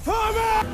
Hunter!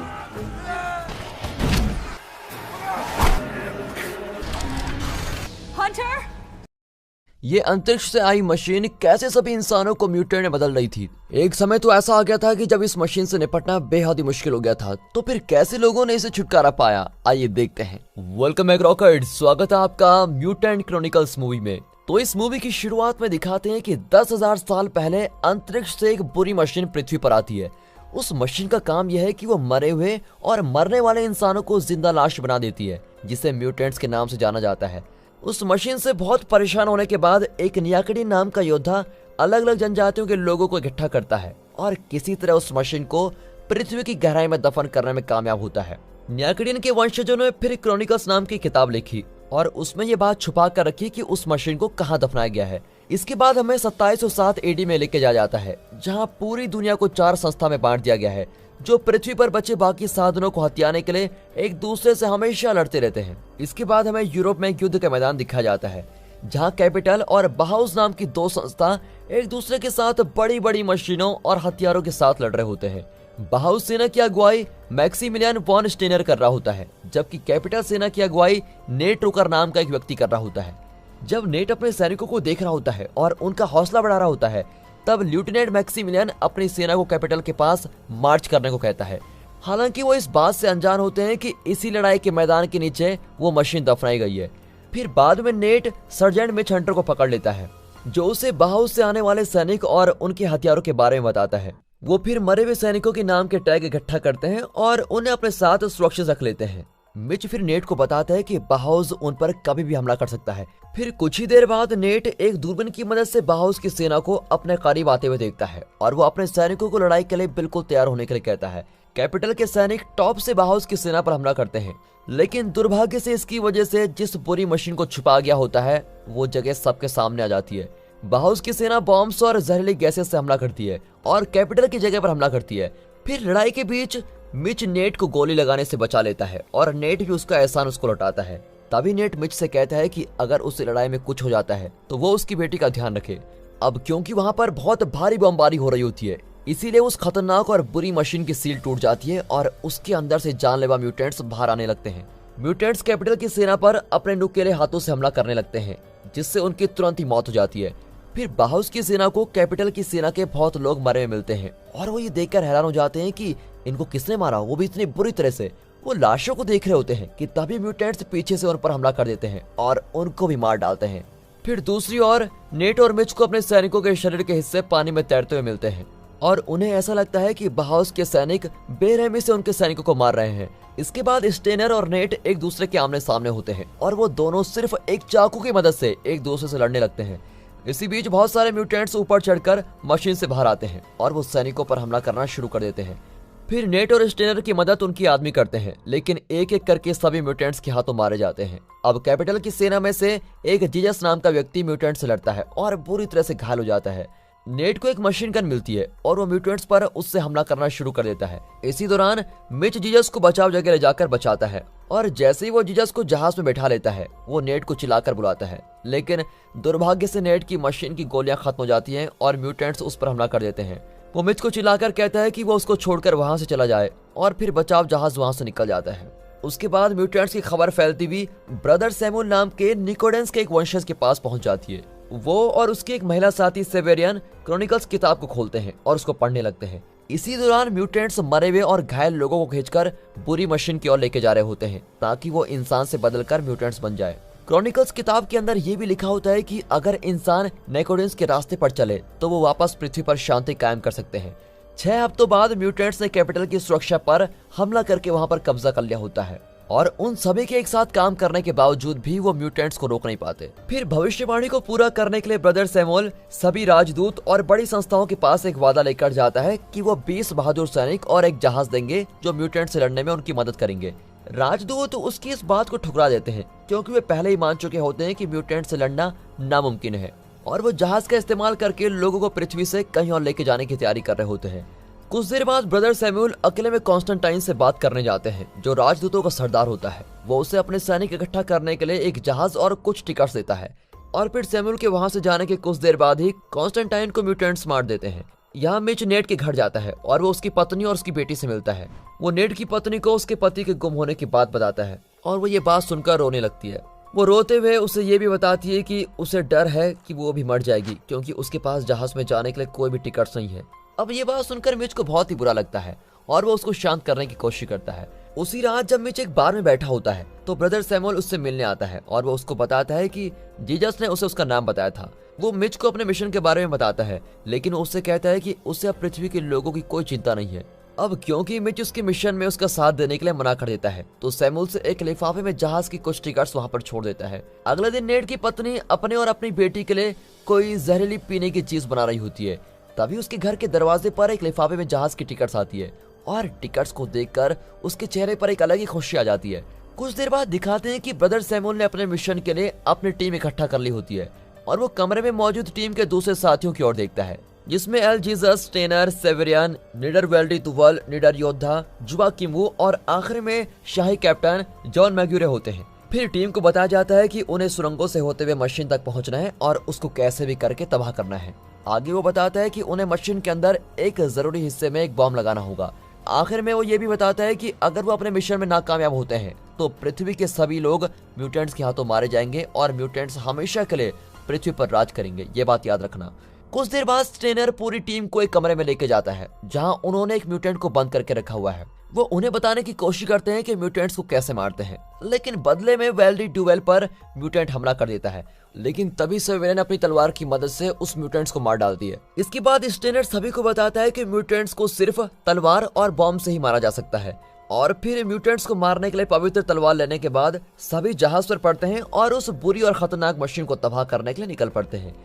ये अंतरिक्ष से आई मशीन कैसे सभी इंसानों को म्यूटेंट में बदल रही थी। एक समय तो ऐसा आ गया था कि जब इस मशीन से निपटना बेहद ही मुश्किल हो गया था, तो फिर कैसे लोगों ने इसे छुटकारा पाया, आइए देखते हैं। वेलकम बैक रॉकेट, स्वागत है आपका म्यूटेंट क्रॉनिकल्स मूवी में। तो इस मूवी की शुरुआत में दिखाते हैं कि 10,000 साल पहले अंतरिक्ष से एक बुरी मशीन पृथ्वी पर आती है। उस मशीन का काम यह है कि वो मरे हुए और मरने वाले इंसानों को जिंदा लाश बना देती है, जिसे म्यूटेंट्स के नाम से जाना जाता है। उस मशीन से बहुत परेशान होने के बाद एक नियाकड़ी नाम का योद्धा अलग अलग जनजातियों के लोगों को इकट्ठा करता है और किसी तरह उस मशीन को पृथ्वी की गहराई में दफन करने में कामयाब होता है। नियाकड़ियन के वंशजों ने फिर क्रॉनिकल्स नाम की किताब लिखी और उसमें यह बात छुपा कर रखी कि उस मशीन को कहाँ दफनाया गया है। इसके बाद हमें 2707 AD में लेके जाया जाता है, जहाँ पूरी दुनिया को 4 संस्था में बांट दिया गया है, जो पृथ्वी पर बचे बाकी साधनों को हथियाने के लिए एक दूसरे से हमेशा लड़ते रहते हैं। इसके बाद हमें यूरोप में युद्ध का मैदान दिखाया जाता है, जहां कैपिटल और बाहाउस नाम की 2 संस्था एक दूसरे के साथ बड़ी बड़ी मशीनों और हथियारों के साथ लड़ रहे होते हैं। बाहाउस सेना की अगुवाई मैक्सिमिलियन वॉन स्टेनर कर रहा होता है, जबकि कैपिटल सेना की अगुवाई नेट रोकर नाम का एक व्यक्ति कर रहा होता है। जब नेट अपने सैनिकों को देख रहा होता है और उनका हौसला बढ़ा रहा होता है, तब लेफ्टिनेंट मैक्सिमिलियन अपनी सेना को कैपिटल के पास मार्च करने को कहता है। हालांकि वो इस बात से अनजान होते हैं कि इसी लड़ाई के मैदान के नीचे वो मशीन दफनाई गई है। फिर बाद में नेट सर्जेंट मिच हंटर को पकड़ लेता है, जो उसे बाहाउस से आने वाले सैनिक और उनके हथियारों के बारे में बताता है। वो फिर मरे हुए सैनिकों के नाम के टैग इकट्ठा करते हैं और उन्हें अपने साथ सुरक्षित रख लेते हैं। मिच फिर नेट को बताता है कि बाहाउस उन पर कभी भी हमला कर सकता है। फिर कुछ ही देर बाद नेट एक दूरबीन की मदद से बाहाउस की सेना को अपने करीब आते हुए देखता है और वो अपने सैनिकों को लड़ाई के लिए बिल्कुल तैयार होने के लिए कहता है। कैपिटल के सैनिक टॉप से बाहाउस की सेना पर हमला करते हैं, लेकिन दुर्भाग्य से इसकी वजह से जिस बुरी मशीन को छुपा गया होता है, वो जगह सबके सामने आ जाती है। बाहाउस की सेना बॉम्ब्स और जहरीली गैसेस से हमला करती है और कैपिटल की जगह पर हमला करती है। फिर लड़ाई के बीच मिच नेट को गोली लगाने से बचा लेता है और नेट भी उसका एहसान उसको लौटाता है। तभी नेट मिच से कहता है कि अगर उस लड़ाई में कुछ हो जाता है तो वो उसकी बेटी का ध्यान रखे। अब क्योंकि वहां पर बहुत भारी बमबारी हो रही होती है, इसीलिए उस खतरनाक और बुरी मशीन की सील टूट जाती है और उसके अंदर से जानलेवा म्यूटेंट्स बाहर आने लगते हैं। म्यूटेंट्स कैपिटल की सेना पर अपने नुकीले हाथों से हमला करने लगते हैं, जिससे उनकी तुरंत ही मौत हो जाती है। फिर बाहाउस की सेना को कैपिटल की सेना के बहुत लोग मरे हुए मिलते हैं और वो ये देखकर हैरान हो जाते हैं कि इनको किसने मारा, वो भी इतनी बुरी तरह से। वो लाशों को देख रहे होते हैं कि तभी म्यूटेंट्स पीछे से उन पर हमला कर देते हैं और उनको भी मार डालते हैं। फिर दूसरी ओर नेट और मिच को अपने सैनिकों के शरीर के हिस्से पानी में तैरते हुए मिलते हैं और उन्हें ऐसा लगता है कि बाहाउस के सैनिक बेरहमी से उनके सैनिकों को मार रहे हैं। इसके बाद स्टेनर और नेट एक दूसरे के आमने सामने होते हैं और वो दोनों सिर्फ एक चाकू की मदद से एक दूसरे से लड़ने लगते हैं। इसी बीच बहुत सारे म्यूटेंट्स ऊपर चढ़कर मशीन से बाहर आते हैं और वो सैनिकों पर हमला करना शुरू कर देते हैं। फिर नेट और स्टेनर की मदद उनकी आदमी करते हैं, लेकिन एक एक करके सभी म्यूटेंट्स के हाथों मारे जाते हैं। अब कैपिटल की सेना में से एक जीजस नाम का व्यक्ति म्यूटेंट से लड़ता है और बुरी तरह से घायल हो जाता है। नेट को एक मशीन गन मिलती है और वो म्यूटेंट्स पर उससे हमला करना शुरू कर देता है। इसी दौरान मिच जीजस को बचाव जगह ले जाकर बचाता है और जैसे ही वो जीजस को जहाज में बैठा लेता है, वो नेट को चिल्लाकर बुलाता है, लेकिन दुर्भाग्य से नेट की मशीन की गोलियां खत्म हो जाती हैं और म्यूटेंट्स उस पर हमला कर देते हैं। वो मिच को चिल्लाकर कहता है कि वो उसको छोड़कर वहां से चला जाए और फिर बचाव जहाज वहां से निकल जाता है। उसके बाद म्यूटेंट्स की खबर फैलती हुई ब्रदर सैमुअल नाम के निकोडेंस के एक वंशज के पास पहुंच जाती है। वो और उसकी एक महिला साथी सेवेरियन क्रॉनिकल्स किताब को खोलते हैं और उसको पढ़ने लगते हैं। इसी दौरान म्यूटेंट्स मरे हुए और घायल लोगों को खींचकर बुरी मशीन की ओर लेके जा रहे होते हैं, ताकि वो इंसान से बदलकर म्यूटेंट्स बन जाए। क्रॉनिकल्स किताब के अंदर ये भी लिखा होता है कि अगर इंसान निकोडेंस के रास्ते पर चले तो वो वापस पृथ्वी पर शांति कायम कर सकते हैं। 6 हफ्तों बाद म्यूटेंट्स ने कैपिटल की सुरक्षा पर हमला करके वहां पर कब्जा कर लिया होता है और उन सभी के एक साथ काम करने के बावजूद भी वो म्यूटेंट्स को रोक नहीं पाते। फिर भविष्यवाणी को पूरा करने के लिए ब्रदर सैमुअल सभी राजदूत और बड़ी संस्थाओं के पास एक वादा लेकर जाता है कि वो 20 बहादुर सैनिक और एक जहाज देंगे जो म्यूटेंट से लड़ने में उनकी मदद करेंगे। राजदूत उसकी इस बात को ठुकरा देते हैं, क्योंकि वे पहले ही मान चुके होते हैं कि म्यूटेंट से लड़ना नामुमकिन है और वो जहाज का इस्तेमाल करके लोगों को पृथ्वी से कहीं और लेके जाने की तैयारी कर रहे होते हैं। कुछ देर बाद ब्रदर सैमुअल अकेले में कॉन्स्टेंटाइन से बात करने जाते हैं, जो राजदूतों का सरदार होता है। वो उसे अपने सैनिक इकट्ठा करने के लिए एक जहाज और कुछ टिकट्स देता है और फिर सैमुअल के वहां से जाने के कुछ देर बाद ही कॉन्स्टेंटाइन को म्यूटेंट्स मार देते हैं। यहाँ मिच नेट के घर जाता है और वो उसकी पत्नी और उसकी बेटी से मिलता है। वो नेट की पत्नी को उसके पति के गुम होने की बात बताता है और वो ये बात सुनकर रोने लगती है। वो रोते हुए उसे ये भी बताती है कि उसे डर है कि वो भी मर जाएगी क्योंकि उसके पास जहाज में जाने के लिए कोई भी टिकट नहीं है। अब ये बात सुनकर मिच को बहुत ही बुरा लगता है और वो उसको शांत करने की कोशिश करता है। उसी रात जब मिच एक बार में बैठा होता है तो ब्रदर सैमुअल उससे मिलने आता है और वो उसको बताता है कि जीसस ने उसे उसका नाम बताया था। वो मिच को अपने मिशन के बारे में बताता है, लेकिन वो उससे कहता है कि उसे अब पृथ्वी के लोगों की कोई चिंता नहीं है। अब क्योंकि मिच उसके मिशन में उसका साथ देने के लिए मना कर देता है तो सैमुअल से एक लिफाफे में जहाज की कुछ टिकट्स वहां पर छोड़ देता है। अगले दिन नेट की पत्नी अपने और अपनी बेटी के लिए कोई जहरीली पीने की चीज बना रही होती है। तभी उसके घर के दरवाजे पर एक लिफाफे में जहाज की टिकट्स आती है और टिकट्स को देखकर उसके चेहरे पर एक अलग ही खुशी आ जाती है। कुछ देर बाद दिखाते हैं कि ब्रदर सैमुअल ने अपने मिशन के लिए अपनी टीम इकट्ठा कर ली होती है और वो कमरे में मौजूद टीम के दूसरे साथियों की ओर देखता है, जिसमें एल जीसस, स्टेनर, सेवेरियन, निडर वेल्डी तुवल, निडर योद्धा, जुबा किमू और आखिर में शाही कैप्टन जॉन मैग्यूरे होते हैं। फिर टीम को बताया जाता है कि उन्हें सुरंगों से होते हुए मशीन तक पहुंचना है और उसको कैसे भी करके तबाह करना है। आगे वो बताता है कि उन्हें मशीन के अंदर एक जरूरी हिस्से में एक बॉम्ब लगाना होगा। आखिर में वो ये भी बताता है कि अगर वो अपने मिशन में नाकामयाब होते हैं तो पृथ्वी के सभी लोग म्यूटेंट्स के हाथों मारे जाएंगे और म्यूटेंट्स हमेशा के लिए पृथ्वी पर राज करेंगे। ये बात याद रखना। कुछ देर बाद स्टेनर पूरी टीम को एक कमरे में लेके जाता है जहां उन्होंने एक म्यूटेंट को बंद करके रखा हुआ है। वो उन्हें बताने की कोशिश करते हैं कि म्यूटेंट्स को कैसे मारते हैं, लेकिन बदले में वेल्डी ड्यूवेल पर म्यूटेंट हमला कर देता है। लेकिन तभी सेवेरियन अपनी तलवार की मदद से उस म्यूटेंट्स को मार डालती है। इसके बाद स्टेनर सभी को बताता है कि म्यूटेंट्स को सिर्फ तलवार और बॉम्ब से ही मारा जा सकता है और फिर म्यूटेंट्स को मारने के लिए पवित्र तलवार लेने के बाद सभी जहाज पर पड़ते हैं और उस बुरी और खतरनाक मशीन को तबाह करने के लिए निकल पड़ते हैं।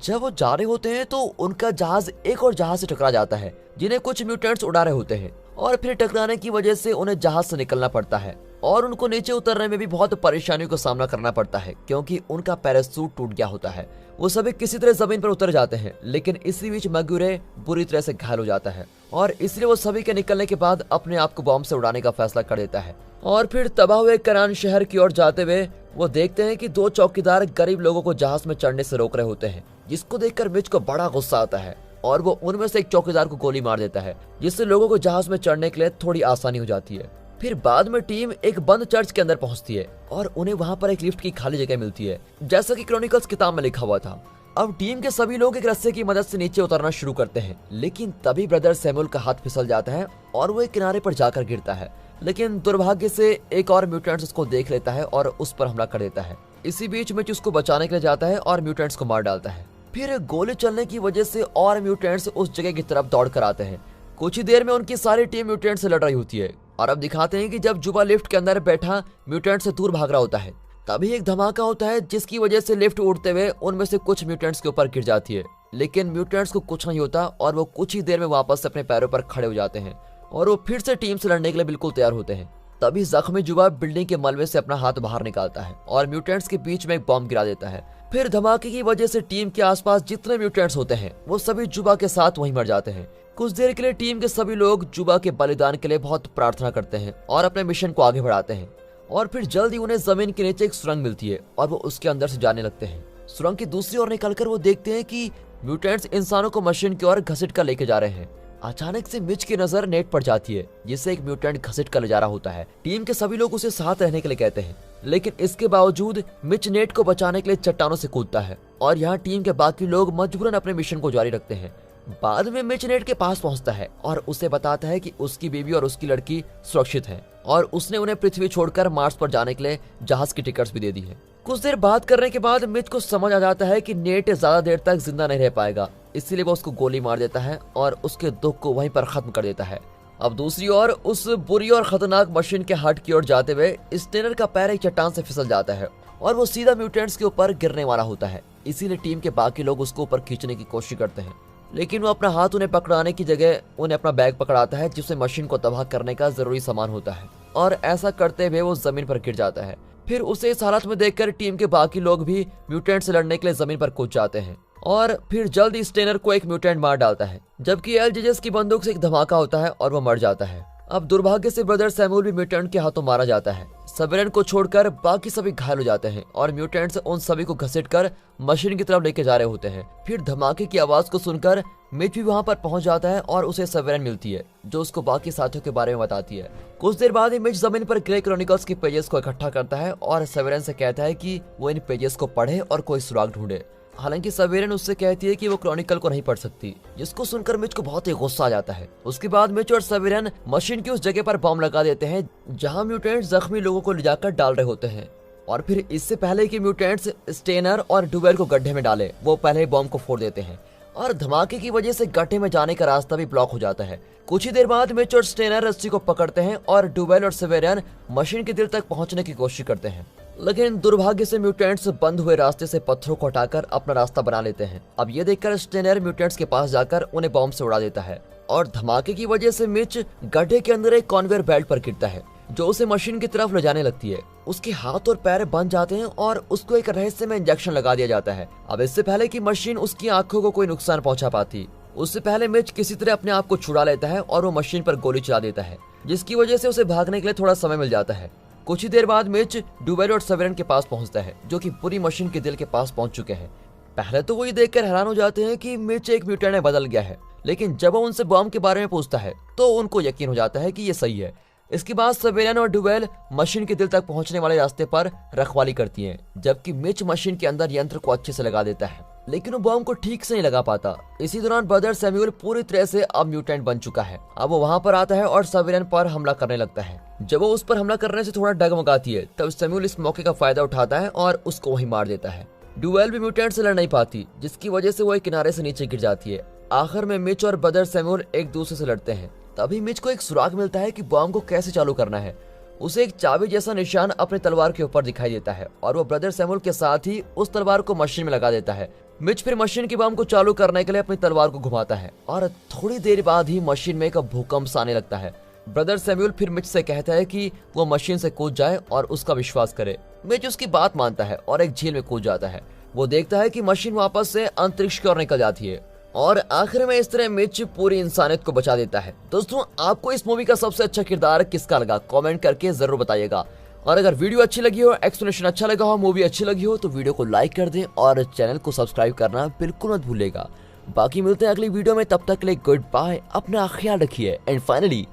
जब वो जा रहे होते हैं तो उनका जहाज एक और जहाज से टकरा जाता है जिन्हें कुछ म्यूटेंट्स उड़ा रहे होते हैं और फिर टकराने की वजह से उन्हें जहाज से निकलना पड़ता है और उनको नीचे उतरने में भी बहुत परेशानियों का सामना करना पड़ता है क्योंकि उनका पैराशूट टूट गया होता है। वो सभी किसी तरह जमीन पर उतर जाते हैं, लेकिन इसी बीच मैग्यूरे बुरी तरह से घायल हो जाता है और इसलिए वो सभी के निकलने के बाद अपने आप को बॉम्ब से उड़ाने का फैसला कर देता है। और फिर तबाह हुए करान शहर की ओर जाते हुए वो देखते हैं कि दो चौकीदार गरीब लोगों को जहाज में चढ़ने से रोक रहे होते हैं, जिसको देखकर मिच को बड़ा गुस्सा आता है और वो उनमें से एक चौकीदार को गोली मार देता है, जिससे लोगों को जहाज में चढ़ने के लिए थोड़ी आसानी हो जाती है। फिर बाद में टीम एक बंद चर्च के अंदर पहुंचती है और उन्हें वहां पर एक लिफ्ट की खाली जगह मिलती है, जैसा कि क्रॉनिकल्स किताब में लिखा हुआ था। अब टीम के सभी लोग एक रस्से की मदद से नीचे उतरना शुरू करते हैं, लेकिन तभी ब्रदर सैमुअल का हाथ फिसल जाता है और वो एक किनारे पर जाकर गिरता है। लेकिन दुर्भाग्य से एक और म्यूटेंट्स उसको देख लेता है और उस पर हमला कर देता है। इसी बीच मिच उसको बचाने के लिए जाता है और म्यूटेंट्स को मार डालता है। फिर गोली चलने की वजह से और म्यूटेंट्स उस जगह की तरफ दौड़ कर आते हैं। कुछ ही देर में उनकी सारी टीम म्यूटेंट से लड़ रही होती है और अब दिखाते हैं कि जब जुबा लिफ्ट के अंदर बैठा म्यूटेंट से दूर भाग रहा होता है, तभी एक धमाका होता है जिसकी वजह से लिफ्ट उड़ते हुए उनमें से कुछ म्यूटेंट्स के ऊपर गिर जाती है। लेकिन म्यूटेंट्स को कुछ नहीं होता और वो कुछ ही देर में वापस अपने पैरों पर खड़े हो जाते हैं और वो फिर से टीम से लड़ने के लिए बिल्कुल तैयार होते हैं। तभी जख्मी जुबा बिल्डिंग के मलबे से अपना हाथ बाहर निकालता है और म्यूटेंट्स के बीच में एक बॉम्ब गिरा देता है। फिर धमाके की वजह से टीम के आसपास जितने म्यूटेंट्स होते हैं वो सभी जुबा के साथ वहीं मर जाते हैं। कुछ देर के लिए टीम के सभी लोग जुबा के बलिदान के लिए बहुत प्रार्थना करते हैं और अपने मिशन को आगे बढ़ाते हैं और फिर जल्द ही उन्हें जमीन के नीचे एक सुरंग मिलती है और वो उसके अंदर से जाने लगते हैं। सुरंग की दूसरी ओर निकलकर वो देखते हैं कि म्यूटेंट्स इंसानों को मशीन की ओर घसीट कर लेके जा रहे हैं। अचानक से मिच की नजर नेट पर जाती है, जिससे एक म्यूटेंट घसीट कर ले जा रहा होता है। टीम के सभी लोग उसे साथ रहने के लिए कहते हैं, लेकिन इसके बावजूद मिच नेट को बचाने के लिए चट्टानों से कूदता है और यहाँ टीम के बाकी लोग मजबूरन अपने मिशन को जारी रखते हैं। बाद में मिच नेट के पास पहुंचता है और उसे बताता है कि उसकी बीवी और उसकी लड़की सुरक्षित है और उसने उन्हें पृथ्वी छोड़कर मार्स पर जाने के लिए जहाज की टिकट्स भी दे दी है। कुछ देर बात करने के बाद मिच को समझ आ जाता है कि नेट ज्यादा देर तक जिंदा नहीं रह पाएगा, इसीलिए वो उसको गोली मार देता है और उसके दुख को वहीं पर खत्म कर देता है। अब दूसरी ओर उस बुरी और खतरनाक मशीन के हट की ओर जाते हुए स्टेनर का पैर एक चट्टान से फिसल जाता है और वो सीधा म्यूटेंट्स के ऊपर गिरने वाला होता है। इसीलिए टीम के बाकी लोग उसको ऊपर खींचने की कोशिश करते हैं, लेकिन वो अपना हाथ उन्हें पकड़ाने की जगह उन्हें अपना बैग पकड़ाता है, जिसमें मशीन को तबाह करने का जरूरी सामान होता है और ऐसा करते हुए वो जमीन पर गिर जाता है। फिर उसे इस हालत में देखकर टीम के बाकी लोग भी म्यूटेंट से लड़ने के लिए जमीन पर कूद जाते हैं और फिर जल्द स्टेनर को एक म्यूटेंट मार डालता है, जबकि एल जीसस की बंदूक से एक धमाका होता है और वो मर जाता है। अब दुर्भाग्य से ब्रदर सैमुअल भी म्यूटेंट के हाथों मारा जाता है। सेवेरन को छोड़कर बाकी सभी घायल हो जाते हैं और म्यूटेंट्स उन सभी को घसीटकर मशीन की तरफ लेके जा रहे होते हैं। फिर धमाके की आवाज को सुनकर मिच भी वहां पर पहुंच जाता है और उसे सेवेरन मिलती है जो उसको बाकी साथियों के बारे में बताती है। कुछ देर बाद ही मिच जमीन पर ग्रे क्रॉनिकल्स के पेजेस को इकट्ठा करता है और सेवेरन से कहता है कि वो इन पेजेस को पढ़े और कोई सुराग ढूंढे। हालांकि सेवेरन उससे कहती है कि वो क्रॉनिकल को नहीं पढ़ सकती, जिसको सुनकर मिच को बहुत ही गुस्सा आ जाता है। उसके बाद मिच और सेवेरन मशीन की उस जगह पर बॉम्ब लगा देते हैं जहां म्यूटेंट्स जख्मी लोगों को ले जाकर डाल रहे होते हैं। और फिर इससे पहले कि म्यूटेंट्स स्टेनर और डुवेल को गड्ढे में डाले, वो पहले ही बॉम्ब को फोड़ देते हैं और धमाके की वजह से गड्ढे में जाने का रास्ता भी ब्लॉक हो जाता है। कुछ ही देर बाद मिच और स्टेनर रस्सी को पकड़ते हैं और डुवेल और सेवेरन मशीन के दिल तक पहुंचने की कोशिश करते हैं, लेकिन दुर्भाग्य से म्यूटेंट्स बंद हुए रास्ते से पत्थरों को हटाकर अपना रास्ता बना लेते हैं। अब ये देखकर स्टेनर म्यूटेंट्स के पास जाकर उन्हें बॉम्ब से उड़ा देता है और धमाके की वजह से मिच गड्ढे के अंदर एक कन्वेयर बेल्ट पर गिरता है जो उसे मशीन की तरफ ले जाने लगती है। उसके हाथ और पैर बंध जाते हैं और उसको एक रहस्यमय इंजेक्शन लगा दिया जाता है। अब इससे पहले कि मशीन उसकी आंखों को कोई नुकसान पहुंचा पाती, उससे पहले मिच किसी तरह अपने आप को छुड़ा लेता है और वो मशीन पर गोली चला देता है, जिसकी वजह से उसे भागने के लिए थोड़ा समय मिल जाता है। कुछ ही देर बाद मिच डुवेल और सेवेरन के पास पहुंचता है जो कि पूरी मशीन के दिल के पास पहुंच चुके हैं। पहले तो वो ये देखकर हैरान हो जाते हैं कि मिच एक म्यूटेंट में बदल गया है, लेकिन जब वो उनसे बॉम्ब के बारे में पूछता है तो उनको यकीन हो जाता है कि ये सही है। इसके बाद सेवेरन और डुवेल मशीन के दिल तक पहुंचने वाले रास्ते पर रखवाली करती हैं, जबकि मिच मशीन के अंदर यंत्र को अच्छे से लगा देता है, लेकिन वो बॉम्ब को ठीक से नहीं लगा पाता। इसी दौरान ब्रदर सैमुअल पूरी तरह से अब म्यूटेंट बन चुका है। अब वो वहां पर आता है और सेवेरन पर हमला करने लगता है। जब वो उस पर हमला करने से थोड़ा डगमगाती है, तब सैमुअल इस मौके का फायदा उठाता है और उसको वहीं मार देता है। डुवेल भी म्यूटेंट से लड़ नहीं पाती, जिसकी वजह से वो एक किनारे से नीचे गिर जाती है। आखिर में मिच और ब्रदर सैमुअल एक दूसरे से लड़ते हैं। तभी मिच को एक सुराग मिलता है कि बॉम्ब को कैसे चालू करना है। उसे एक चाबी जैसा निशान अपने तलवार के ऊपर दिखाई देता है और वो ब्रदर सैमुअल के साथ ही उस तलवार को मशीन में लगा देता है। मिच फिर मशीन की बॉम्ब को चालू करने के लिए अपनी तलवार को घुमाता है और थोड़ी देर बाद ही मशीन में एक भूकंप आने लगता है। ब्रदर सैमुअल फिर मिच से कहता है कि वो मशीन से कूद जाए और उसका विश्वास करे। मिच उसकी बात मानता है और एक झील में कूद जाता है। वो देखता है कि मशीन वापस से अंतरिक्ष की ओर निकल जाती है और आखिर में इस तरह मिच पूरी इंसानियत को बचा देता है। दोस्तों, आपको इस मूवी का सबसे अच्छा किरदार किसका लगा, कमेंट करके जरूर बताइएगा। और अगर वीडियो अच्छी लगी हो, एक्सप्लेनेशन अच्छा लगा हो, मूवी अच्छी लगी हो तो वीडियो को लाइक कर दें और चैनल को सब्सक्राइब करना बिल्कुल मत भूलिएगा। बाकी मिलते हैं अगली वीडियो में, तब तक के लिए गुड बाय, अपना ख्याल रखिए and finally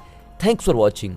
thanks for watching.